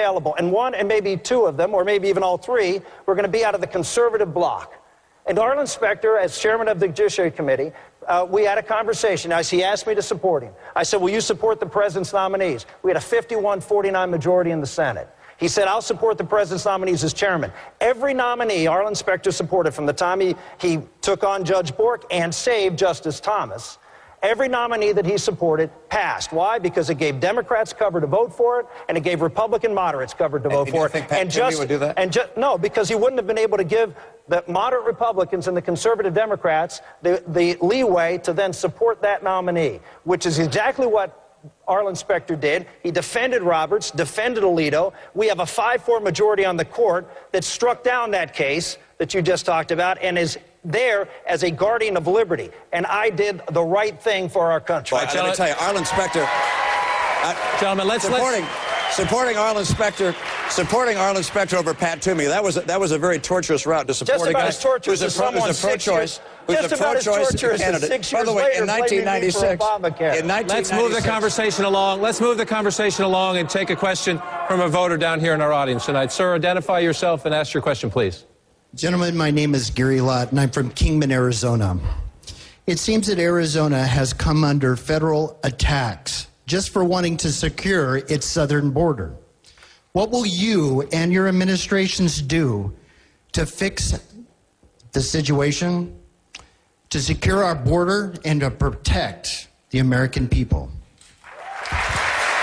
available, and one and maybe two of them, or maybe even all three, were going to be out of the conservative bloc. And Arlen Specter, as chairman of the Judiciary Committee, we had a conversation. He asked me to support him. I said, will you support the president's nominees? We had a 51-49 majority in the Senate. He said, I'll support the president's nominees as chairman. Every nominee Arlen Specter supported from the time he took on Judge Bork and saved Justice Thomas, every nominee that he supported passed. Why? Because it gave Democrats cover to vote for it, and it gave Republican moderates cover to vote for it. And just would do that? No, because he wouldn't have been able to give the moderate Republicans and the conservative Democrats the leeway to then support that nominee, which is exactly what Arlen Specter did. He defended Roberts, defended Alito. We have a 5-4 majority on the court that struck down that case that you just talked about and is there as a guardian of liberty. And I did the right thing for our country. Well, let me tell you, Arlen Specter, gentlemen, supporting Arlen Specter over Pat Toomey. That was a very torturous route to support just a about guy as torturous as someone pro-choice. Just about as torturous as 6 years later, in 1996, let's move the conversation along. Let's move the conversation along and take a question from a voter down here in our audience tonight. Sir, identify yourself and ask your question, please. Gentlemen, my name is Gary Lott, and I'm from Kingman, Arizona. It seems that Arizona has come under federal attacks just for wanting to secure its southern border. What will you and your administrations do to fix the situation, to secure our border, and to protect the American people?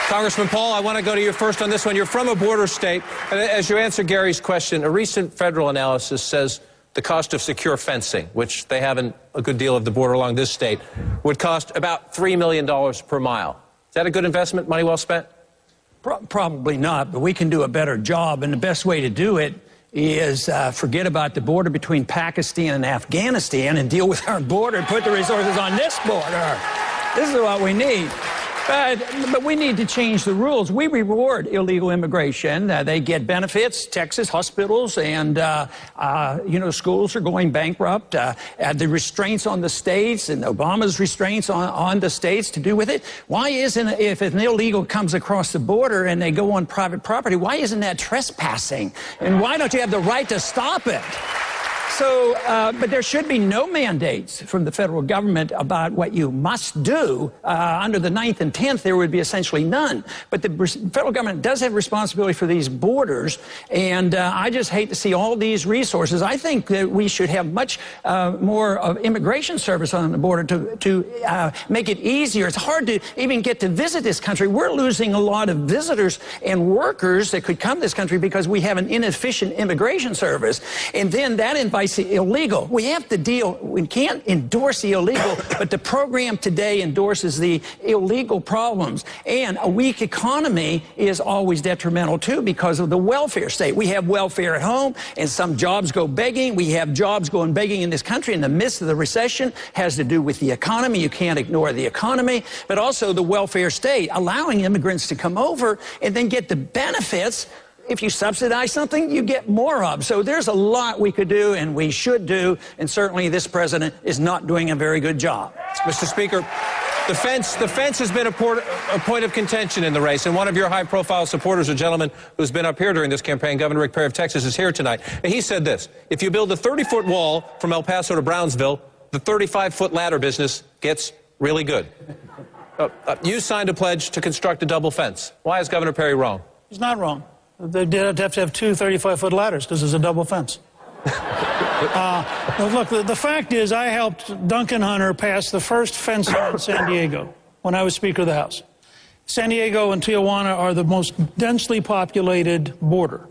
Congressman Paul, I want to go to you first on this one. You're from a border state. And as you answer Gary's question, a recent federal analysis says the cost of secure fencing, which they have in a good deal of the border along this state, would cost about $3 million per mile. Is that a good investment, money well spent? Probably not, but we can do a better job. And the best way to do it is forget about the border between Pakistan and Afghanistan and deal with our border and put the resources on this border. This is what we need. But we need to change the rules. We reward illegal immigration. They get benefits. Texas hospitals and schools are going bankrupt. The restraints on the states and Obama's restraints on the states to do with it. Why isn't, if an illegal comes across the border and they go on private property, why isn't that trespassing? And why don't you have the right to stop it? So, but there should be no mandates from the federal government about what you must do. Under the 9th and 10th, there would be essentially none. But the federal government does have responsibility for these borders, and I just hate to see all these resources. I think that we should have much more of immigration service on the border to make it easier. It's hard to even get to visit this country. We're losing a lot of visitors and workers that could come to this country because we have an inefficient immigration service. And then that invites the illegal. We have to deal, we can't endorse the illegal, but the program today endorses the illegal problems. And a weak economy is always detrimental too because of the welfare state. We have welfare at home and some jobs go begging. We have jobs going begging in this country in the midst of the recession. Has to do with the economy. You can't ignore the economy, but also the welfare state, allowing immigrants to come over and then get the benefits. If you subsidize something, you get more of. So there's a lot we could do and we should do, and certainly this president is not doing a very good job. Mr. Speaker, the fence has been a point of contention in the race, and one of your high-profile supporters, a gentleman who's been up here during this campaign, Governor Rick Perry of Texas, is here tonight. And he said this: if you build a 30-foot wall from El Paso to Brownsville, the 35-foot ladder business gets really good. You signed a pledge to construct a double fence. Why is Governor Perry wrong? He's not wrong. They did have to have 2 35-foot ladders because it's a double fence. Look, the fact is I helped Duncan Hunter pass the first fence in San Diego when I was Speaker of the House. San Diego and Tijuana are the most densely populated border.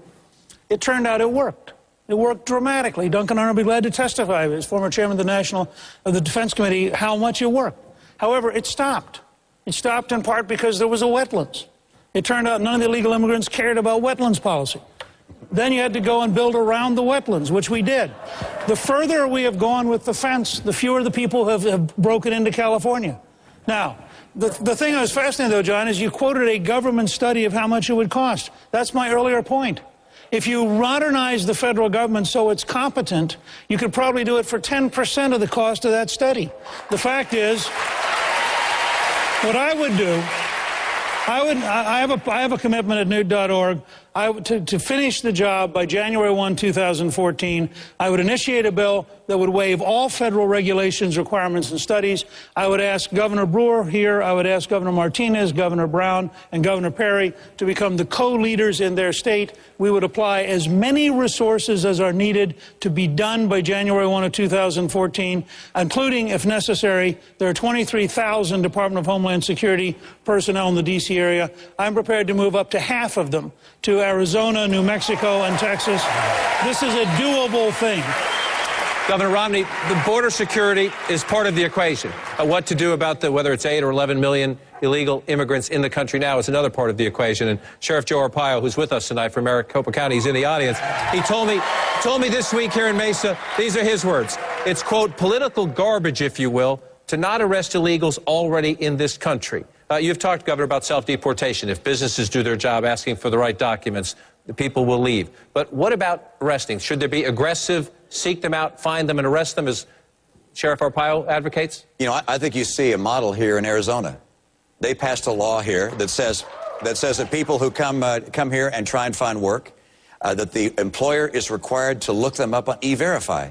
It turned out it worked. It worked dramatically. Duncan Hunter will be glad to testify, as former chairman of the Defense Committee, how much it worked. However, it stopped. It stopped in part because there was a wetlands. It turned out none of the illegal immigrants cared about wetlands policy. Then you had to go and build around the wetlands, which we did. The further we have gone with the fence, the fewer the people have broken into California. Now, the thing that was fascinating, though, John, is you quoted a government study of how much it would cost. That's my earlier point. If you modernize the federal government so it's competent, you could probably do it for 10% of the cost of that study. The fact is, what I would do, I have a commitment at nude.org. to finish the job by January 1, 2014, I would initiate a bill that would waive all federal regulations, requirements, and studies. I would ask Governor Brewer here, I would ask Governor Martinez, Governor Brown, and Governor Perry to become the co-leaders in their state. We would apply as many resources as are needed to be done by January 1 of 2014, including, if necessary, there are 23,000 Department of Homeland Security personnel in the D.C. area. I'm prepared to move up to half of them to Arizona, New Mexico, and Texas. This is a doable thing. Governor Romney, the border security is part of the equation. What to do about whether it's 8 or 11 million illegal immigrants in the country now is another part of the equation. And Sheriff Joe Arpaio, who's with us tonight from Maricopa County, he's in the audience. He told me this week here in Mesa, these are his words. It's, quote, political garbage, if you will, to not arrest illegals already in this country. You've talked, Governor, about self-deportation. If businesses do their job asking for the right documents, the people will leave. But what about arresting? Should there be aggressive, seek them out, find them, and arrest them, as Sheriff Arpaio advocates? You know, I think you see a model here in Arizona. They passed a law here that says that people who come here and try and find work, that the employer is required to look them up on E-Verify.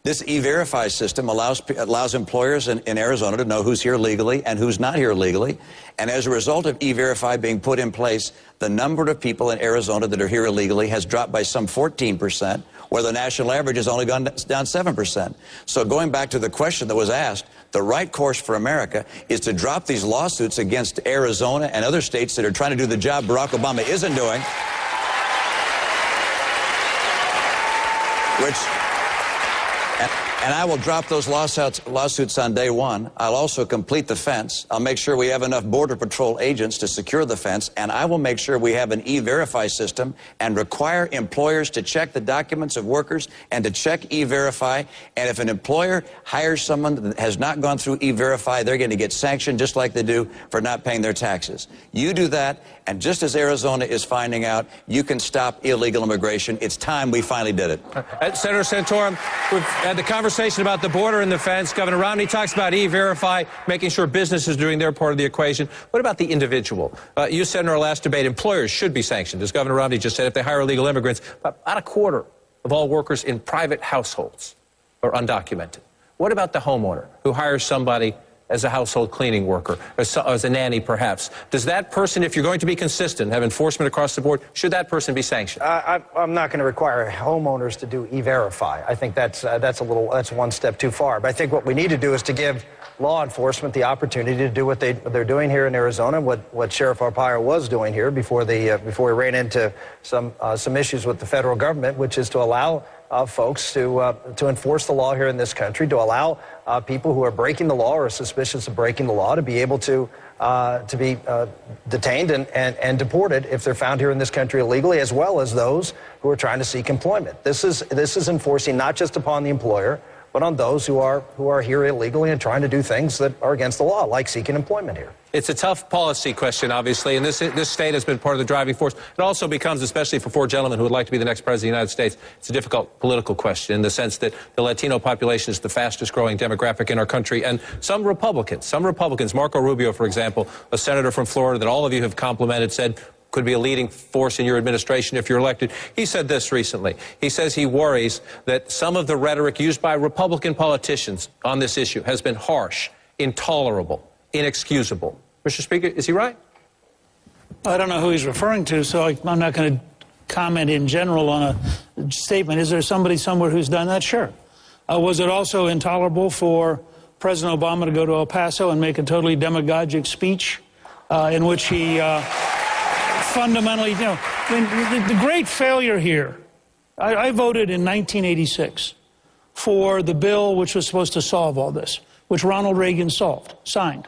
This E-Verify system allows employers in Arizona to know who's here legally and who's not here legally. And as a result of E-Verify being put in place, the number of people in Arizona that are here illegally has dropped by some 14%, where the national average has only gone down 7%. So going back to the question that was asked, the right course for America is to drop these lawsuits against Arizona and other states that are trying to do the job Barack Obama isn't doing, and I will drop those lawsuits on day one. I'll also complete the fence. I'll make sure we have enough Border Patrol agents to secure the fence, and I will make sure we have an E-Verify system and require employers to check the documents of workers and to check E-Verify. And if an employer hires someone that has not gone through E-Verify, they're going to get sanctioned just like they do for not paying their taxes. You do that, and just as Arizona is finding out, you can stop illegal immigration. It's time we finally did it. Senator Santorum, we've had the conversation about the border and the fence. Governor Romney talks about E-Verify, making sure businesses are doing their part of the equation. What about the individual? You said in our last debate, employers should be sanctioned. As Governor Romney just said, if they hire illegal immigrants, about a quarter of all workers in private households are undocumented. What about the homeowner who hires somebody as a household cleaning worker, as a nanny perhaps? Does that person, if you're going to be consistent, have enforcement across the board, should that person be sanctioned? I'm not going to require homeowners to do E-Verify. I think that's one step too far. But I think what we need to do is to give law enforcement the opportunity to do what they're doing here in Arizona, what Sheriff Arpaio was doing here before he ran into some issues with the federal government, which is to allow folks to enforce the law here in this country, to allow people who are breaking the law or are suspicious of breaking the law to be able to be detained and deported if they're found here in this country illegally, as well as those who are trying to seek employment. This is enforcing not just upon the employer, but on those who are here illegally and trying to do things that are against the law, like seeking employment here. It's a tough policy question, obviously, and this state has been part of the driving force. It also becomes, especially for four gentlemen who would like to be the next president of the United States, it's a difficult political question in the sense that the Latino population is the fastest growing demographic in our country, and some Republicans, Marco Rubio, for example, a senator from Florida that all of you have complimented, said could be a leading force in your administration if you're elected. He said this recently. He says he worries that some of the rhetoric used by Republican politicians on this issue has been harsh, intolerable, inexcusable. Mr. Speaker, is he right? I don't know who he's referring to, so I'm not going to comment in general on a statement. Is there somebody somewhere who's done that? Sure. Was it also intolerable for President Obama to go to El Paso and make a totally demagogic speech in which he fundamentally, the great failure here, I voted in 1986 for the bill which was supposed to solve all this, which Ronald Reagan signed.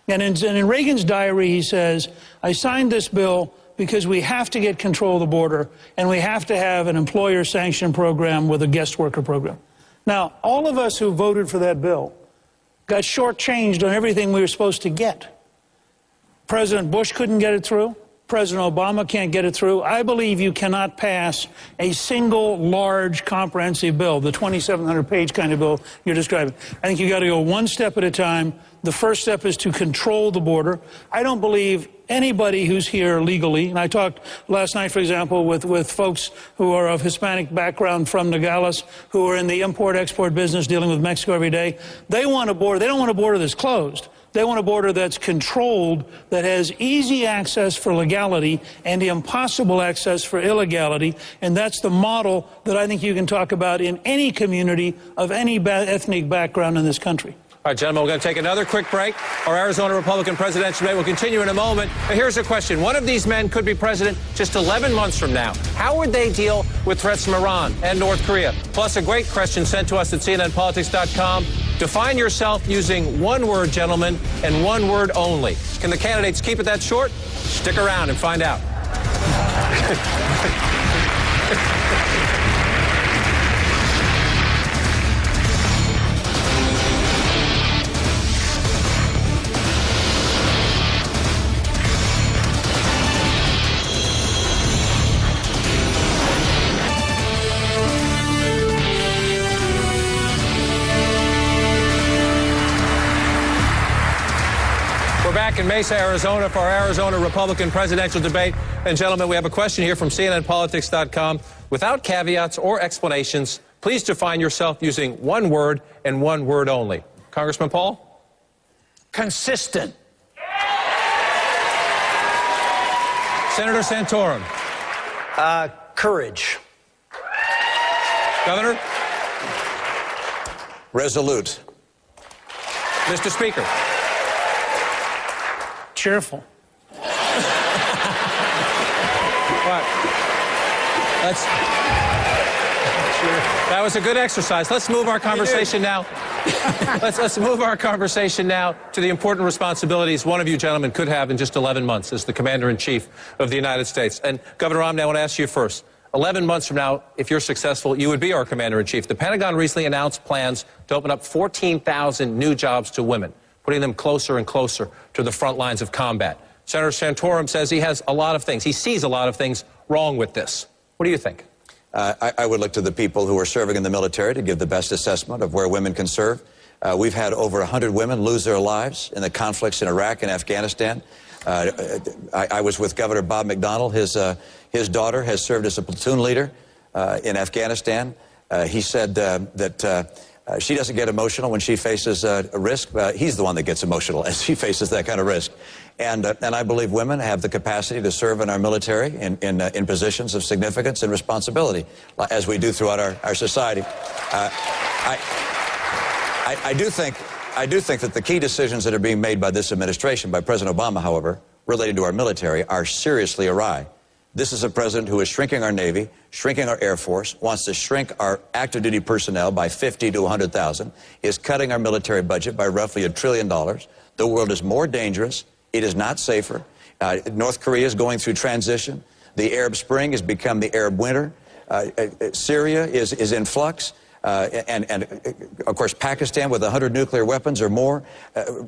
And in Reagan's diary, he says, I signed this bill because we have to get control of the border and we have to have an employer sanction program with a guest worker program. Now, all of us who voted for that bill got shortchanged on everything we were supposed to get. President Bush couldn't get it through. President Obama can't get it through. I believe you cannot pass a single large comprehensive bill, the 2,700-page kind of bill you're describing. I think you got to go one step at a time. The first step is to control the border. I don't believe anybody who's here legally, and I talked last night, for example, with folks who are of Hispanic background from Nogales, who are in the import-export business dealing with Mexico every day. They want a border. They don't want a border that's closed. They want a border that's controlled, that has easy access for legality and impossible access for illegality. And that's the model that I think you can talk about in any community of any ethnic background in this country. All right, gentlemen, we're going to take another quick break. Our Arizona Republican presidential debate will continue in a moment. But here's a question. One of these men could be president just 11 months from now. How would they deal with threats from Iran and North Korea? Plus, a great question sent to us at CNNPolitics.com. Define yourself using one word, gentlemen, and one word only. Can the candidates keep it that short? Stick around and find out. Back in Mesa, Arizona for our Arizona Republican presidential debate. And gentlemen, we have a question here from CNNPolitics.com. Without caveats or explanations, please define yourself using one word and one word only. Congressman Paul? Consistent. Senator Santorum? Courage. Governor? Resolute. Mr. Speaker? Cheerful. Right. That was a good exercise. Let's move our conversation now. Let's move our conversation now to the important responsibilities one of you gentlemen could have in just 11 months as the Commander-in-Chief of the United States. And Governor Romney, I want to ask you first. 11 months from now, if you're successful, you would be our Commander-in-Chief. The Pentagon recently announced plans to open up 14,000 new jobs to women, putting them closer and closer to the front lines of combat. Senator Santorum says he has a lot of things. He sees a lot of things wrong with this. What do you think? I would look to the people who are serving in the military to give the best assessment of where women can serve. We've had over 100 women lose their lives in the conflicts in Iraq and Afghanistan. I was with Governor Bob McDonnell. His daughter has served as a platoon leader in Afghanistan. He said that she doesn't get emotional when she faces a risk. He's the one that gets emotional as she faces that kind of risk. And I believe women have the capacity to serve in our military in positions of significance and responsibility, as we do throughout our society. I do think that the key decisions that are being made by this administration, by President Obama, however, relating to our military, are seriously awry. This is a president who is shrinking our Navy, shrinking our Air Force, wants to shrink our active duty personnel by 50 to 100,000, is cutting our military budget by roughly $1 trillion. The world is more dangerous. It is not safer. North Korea is going through transition. The Arab Spring has become the Arab winter. Syria is in flux. And of course, Pakistan with 100 nuclear weapons or more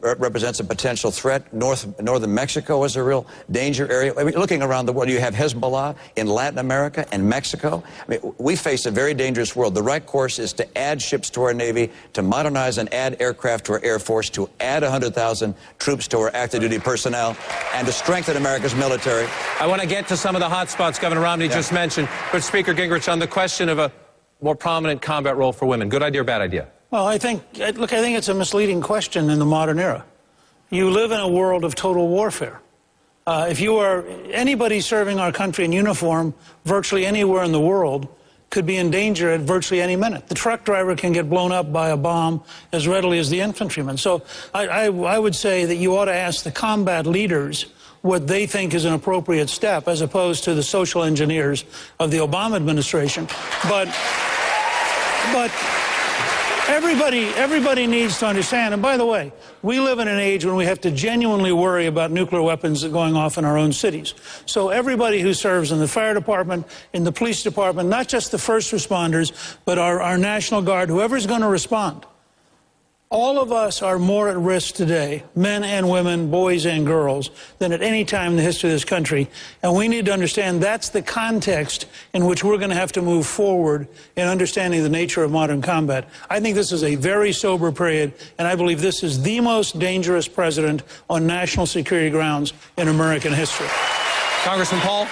represents a potential threat. Northern Mexico is a real danger area. I mean, looking around the world, you have Hezbollah in Latin America and Mexico. I mean, we face a very dangerous world. The right course is to add ships to our Navy, to modernize and add aircraft to our Air Force, to add 100,000 troops to our active duty personnel, and to strengthen America's military. I want to get to some of the hot spots Governor Romney just mentioned. But Speaker Gingrich, on the question of a more prominent combat role for women, good idea or bad idea? Well, I think it's a misleading question in the modern era. You live in a world of total warfare. If you are anybody serving our country in uniform, virtually anywhere in the world, could be in danger at virtually any minute. The truck driver can get blown up by a bomb as readily as the infantryman. So I would say that you ought to ask the combat leaders what they think is an appropriate step, as opposed to the social engineers of the Obama administration. But everybody needs to understand, and by the way, we live in an age when we have to genuinely worry about nuclear weapons going off in our own cities. So everybody who serves in the fire department, in the police department, not just the first responders, but our National Guard, whoever's going to respond, All of us are more at risk today, men and women, boys and girls, than at any time in the history of this country. And we need to understand that's the context in which we're going to have to move forward in understanding the nature of modern combat. I think this is a very sober period, and I believe this is the most dangerous president on national security grounds in American history. Congressman Paul?